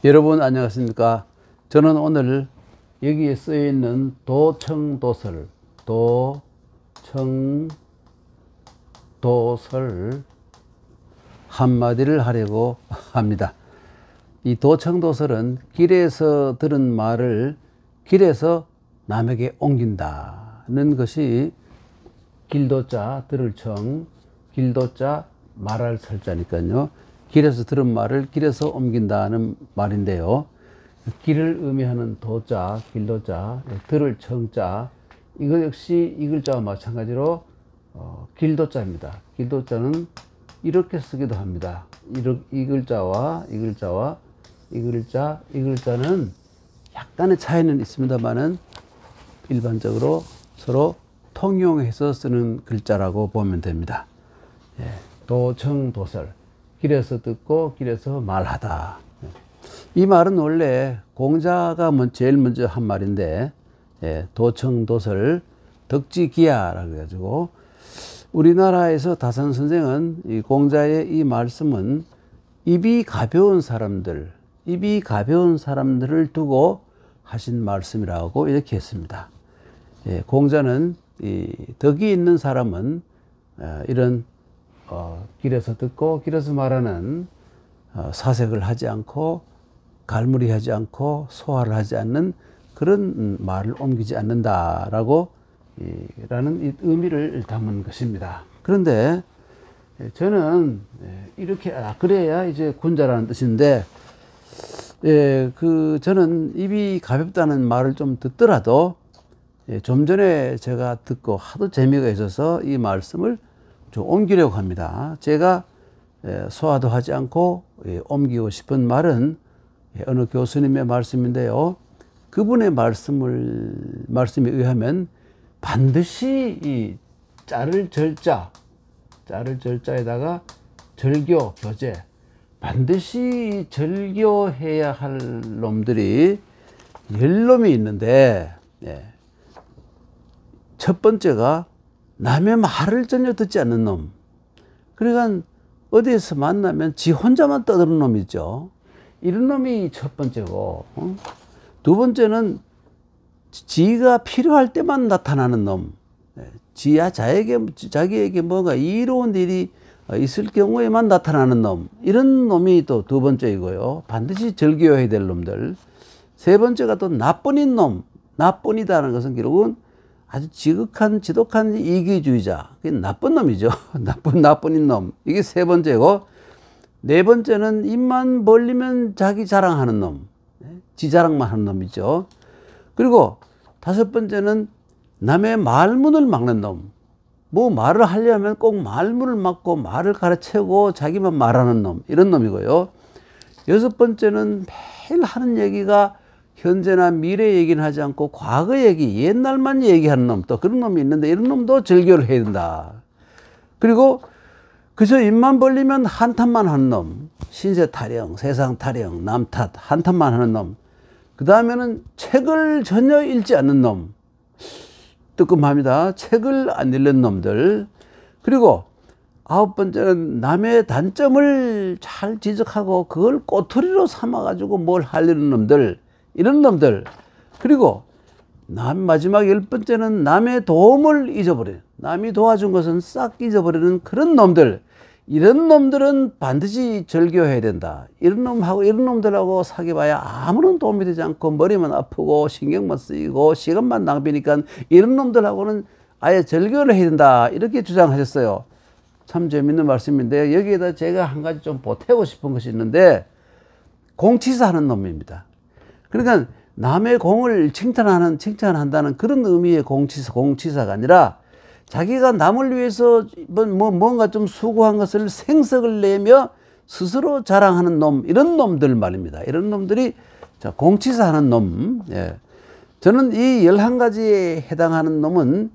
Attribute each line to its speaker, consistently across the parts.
Speaker 1: 여러분 안녕하십니까. 저는 오늘 여기에 쓰여 있는 도청도설 한마디를 하려고 합니다. 이 도청도설은 길에서 들은 말을 길에서 남에게 옮긴다는 것이 길도자 들을 청, 길도자 말할 설자니까요. 길에서 들은 말을 길에서 옮긴다는 말인데요. 길을 의미하는 도자, 길도자, 들을 청자, 이거 역시 이 글자와 마찬가지로 길도자입니다. 길도자는 이렇게 쓰기도 합니다. 이 글자와 이 글자와 이 글자는 약간의 차이는 있습니다만은 일반적으로 서로 통용해서 쓰는 글자라고 보면 됩니다. 도청도설, 길에서 듣고 길에서 말하다. 이 말은 원래 공자가 제일 먼저 한 말인데, 도청도설 덕지기야라고 해가지고 우리나라에서 다산 선생은 이 공자의 이 말씀은 입이 가벼운 사람들을 두고 하신 말씀이라고 이렇게 했습니다. 공자는 이 덕이 있는 사람은 이런 길에서 듣고 길에서 말하는 사색을 하지 않고 갈무리하지 않고 소화를 하지 않는 그런 말을 옮기지 않는다라고 라는 의미를 담은 것입니다. 그런데 저는 이렇게 그래야 이제 군자라는 뜻인데, 저는 입이 가볍다는 말을 좀 듣더라도 좀 전에 제가 듣고 하도 재미가 있어서 이 말씀을 좀 옮기려고 합니다. 제가 소화도 하지 않고 옮기고 싶은 말은 어느 교수님의 말씀인데요. 그분의 말씀에 의하면 반드시 이 자를 절자에다가 절교, 교제, 반드시 절교해야 할 놈들이 10놈이 있는데, 첫 번째가 남의 말을 전혀 듣지 않는 놈. 그러니까 어디에서 만나면 지 혼자만 떠드는 놈이죠. 이런 놈이 첫 번째고, 두 번째는 지가 필요할 때만 나타나는 놈. 자기에게 뭔가 이로운 일이 있을 경우에만 나타나는 놈. 이런 놈이 또 두 번째이고요. 반드시 절교해야 될 놈들. 세 번째가 또 나뿐인 놈. 나뿐이다는 것은 결국은 아주 지독한 이기주의자. 그게 나쁜 놈이죠. 나뿐인 놈. 이게 세 번째고, 네 번째는 입만 벌리면 자기 자랑하는 놈. 지 자랑만 하는 놈이죠. 그리고 다섯 번째는 남의 말문을 막는 놈. 뭐 말을 하려면 꼭 말문을 막고 말을 가르치고 자기만 말하는 놈. 이런 놈이고요. 여섯 번째는 매일 하는 얘기가 현재나 미래 얘기는 하지 않고 과거 얘기, 옛날만 얘기하는 놈. 또 그런 놈이 있는데 이런 놈도 절교를 해야 된다. 그리고 그저 입만 벌리면 한탄만 하는 놈. 신세 타령, 세상 타령, 남 탓, 한탄만 하는 놈. 그 다음에는 책을 전혀 읽지 않는 놈. 뜨끔합니다. 책을 안 읽는 놈들. 그리고 아홉 번째는 남의 단점을 잘 지적하고 그걸 꼬투리로 삼아가지고 뭘 하려는 놈들. 이런 놈들. 그리고 마지막 열 번째는 남의 도움을 잊어버려요. 남이 도와준 것은 싹 잊어버리는 그런 놈들. 이런 놈들은 반드시 절교해야 된다. 이런 놈들하고 사귀어봐야 아무런 도움이 되지 않고 머리만 아프고 신경만 쓰이고 시간만 낭비니까 이런 놈들하고는 아예 절교를 해야 된다. 이렇게 주장하셨어요. 참 재밌는 말씀인데, 여기에다 제가 한 가지 좀 보태고 싶은 것이 있는데, 공치사하는 놈입니다. 그러니까 남의 공을 칭찬한다는 그런 의미의 공치사가 아니라 자기가 남을 위해서 뭔가 좀 수고한 것을 생색을 내며 스스로 자랑하는 놈, 이런 놈들 말입니다. 이런 놈들이 공치사하는 놈. 저는 이 11가지에 해당하는 놈은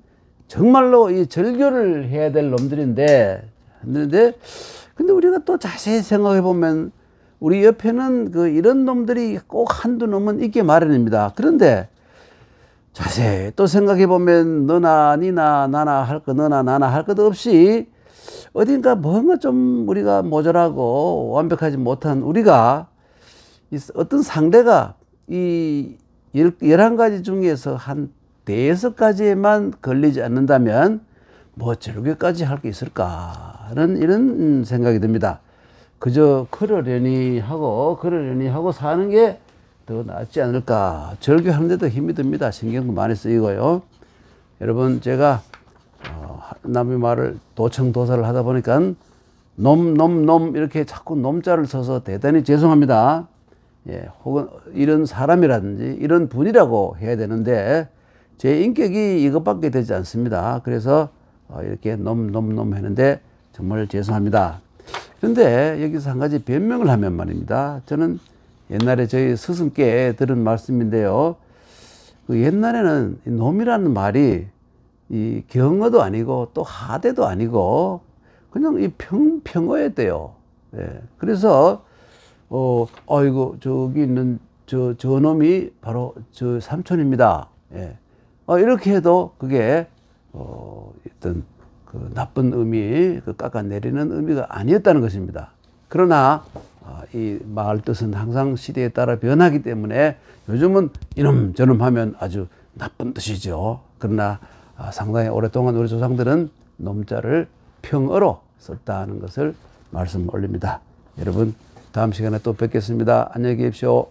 Speaker 1: 정말로 이 절교를 해야 될 놈들인데, 근데 우리가 또 자세히 생각해 보면 우리 옆에는 이런 놈들이 꼭 한두 놈은 있게 마련입니다. 그런데 자세히 또 생각해 보면 너나 니나 나나 할 것, 너나 나나 할 것 없이 어딘가 뭔가 좀 우리가 모자라고 완벽하지 못한 우리가 어떤 상대가 이 11가지 중에서 한 대여섯 가지에만 걸리지 않는다면 뭐 절개까지 할 게 있을까는 이런 생각이 듭니다. 그저 그러려니 하고 사는 게 더 낫지 않을까. 절개하는데도 힘이 듭니다. 신경도 많이 쓰이고요. 여러분, 제가 남의 말을 도청도사를 하다 보니까 놈 이렇게 자꾸 놈자를 써서 대단히 죄송합니다. 예, 혹은 이런 사람이라든지 이런 분이라고 해야 되는데 제 인격이 이것밖에 되지 않습니다. 그래서 이렇게 놈 했는데 정말 죄송합니다. 그런데 여기서 한 가지 변명을 하면 말입니다. 저는 옛날에 저희 스승께 들은 말씀인데요. 그 옛날에는 놈이라는 말이 이 경어도 아니고 또 하대도 아니고 그냥 이 평어였대요. 예. 그래서 아이고 저기 있는 저 놈이 바로 저 삼촌입니다. 예. 이렇게 해도 그게 어떤 그 나쁜 의미, 그 깎아내리는 의미가 아니었다는 것입니다. 그러나 이 말 뜻은 항상 시대에 따라 변하기 때문에 요즘은 이놈 저놈 하면 아주 나쁜 뜻이죠. 그러나 상당히 오랫동안 우리 조상들은 놈자를 평어로 썼다는 것을 말씀 올립니다. 여러분, 다음 시간에 또 뵙겠습니다. 안녕히 계십시오.